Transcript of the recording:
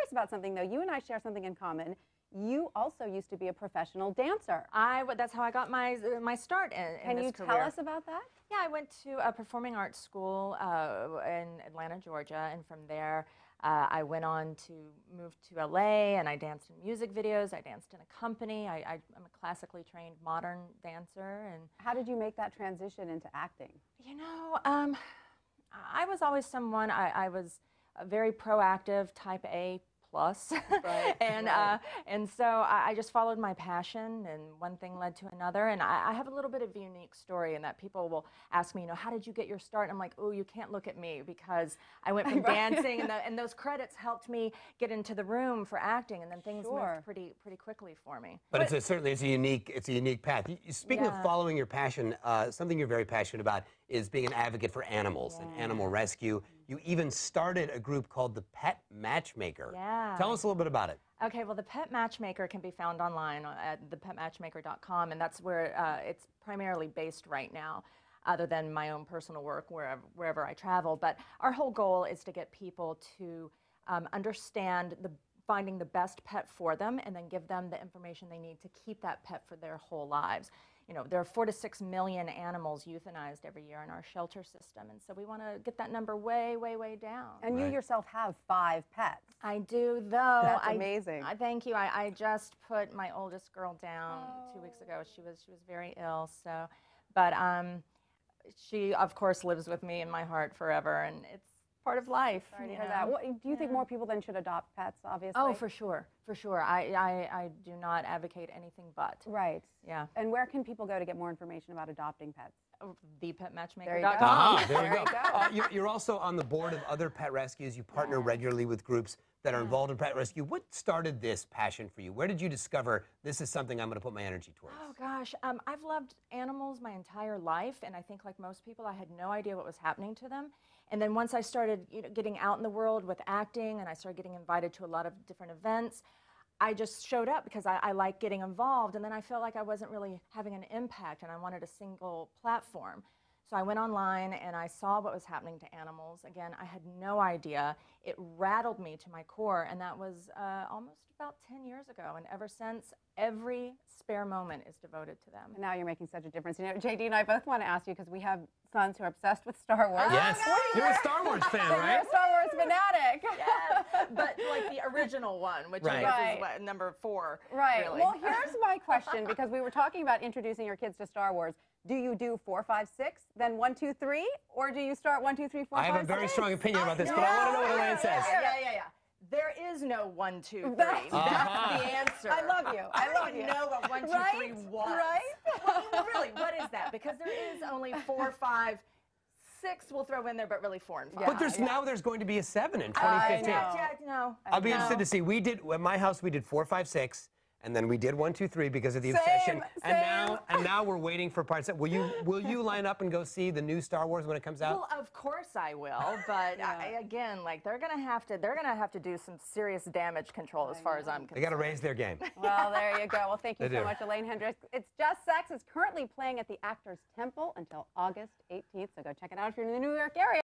curious about something, though. You and I share something in common. You also used to be a professional dancer. That's how I got my start in this career. Can you tell us about that? Yeah, I went to a performing arts school in Atlanta, Georgia, and from there I went on to move to LA, and I danced in music videos. I danced in a company. I'm a classically trained modern dancer. And how did you make that transition into acting? You know, I was always someone, I was a very proactive, type A plus, right, and so I just followed my passion, and one thing led to another. And I have a little bit of a unique story in that people will ask me, how did you get your start? And I'm like, oh, you can't look at me, because I went from dancing, and those credits helped me get into the room for acting, and then things moved pretty quickly for me. But certainly it's a unique path. Speaking of following your passion, something you're very passionate about is being an advocate for animals and animal rescue. You even started a group called the Pet Matchmaker. Yeah. Tell us a little bit about it. Okay, well, the Pet Matchmaker can be found online at thepetmatchmaker.com, and that's where it's primarily based right now, other than my own personal work wherever I travel. But our whole goal is to get people to understand finding the best pet for them, and then give them the information they need to keep that pet for their whole lives. There are 4 to 6 million animals euthanized every year in our shelter system, and so we want to get that number way, way, way down. And you yourself have 5 pets. I do, though. That's amazing. Thank you. I just put my oldest girl down 2 weeks ago. She was very ill, so, but she, of course, lives with me in my heart forever, and it's part of life. Sorry to hear that. What, do you think more people then should adopt pets, obviously? Oh, for sure, for sure. I do not advocate anything but. Right. Yeah. And where can people go to get more information about adopting pets? Thepetmatchmaker.com. There you go. You're also on the board of other pet rescues. You partner regularly with groups that are involved in pet rescue. What started this passion for you? Where did you discover this is something I'm going to put my energy towards? Oh, gosh. I've loved animals my entire life, and I think, like most people, I had no idea what was happening to them. And then once I started getting out in the world with acting, and I started getting invited to a lot of different events, I just showed up because I like getting involved, and then I felt like I wasn't really having an impact, and I wanted a single platform. So I went online and I saw what was happening to animals. Again, I had no idea. It rattled me to my core, and that was almost about 10 years ago. And ever since, every spare moment is devoted to them. And now you're making such a difference. JD and I both want to ask you, because we have sons who are obsessed with Star Wars. Yes, you're a Star Wars fan, right? You're a Star Wars fanatic. Yes, but like the original one, which I guess is what, number 4. Right. Really. Well, here's my question, because we were talking about introducing your kids to Star Wars. Do you do 4, 5, 6, then 1, 2, 3, or do you start 1, 2, 3, 4, 5, 6? I have a very strong opinion about this, but I want to know what Elaine says. Yeah. There is no 1, 2, 3. That's the answer. I love you. I love you. I don't know what 1, 2, 3 was. Right? Well, really, what is that? Because there is only 4, 5, 6 we'll throw in there, but really 4 and 5. But now there's going to be a 7 in 2015. I'll be interested to see. We did, at my house, we did 4, 5, 6. And then we did 1, 2, 3 because of the obsession. And now we're waiting for part 7. Will you line up and go see the new Star Wars when it comes out? Well, of course I will, but again, like they're gonna have to do some serious damage control as far as I'm concerned. They got to raise their game. Well, there you go. Well, thank you so much, Elaine Hendrix. It's Just Sex is currently playing at the Actors Temple until August 18th, so go check it out if you're in the New York area.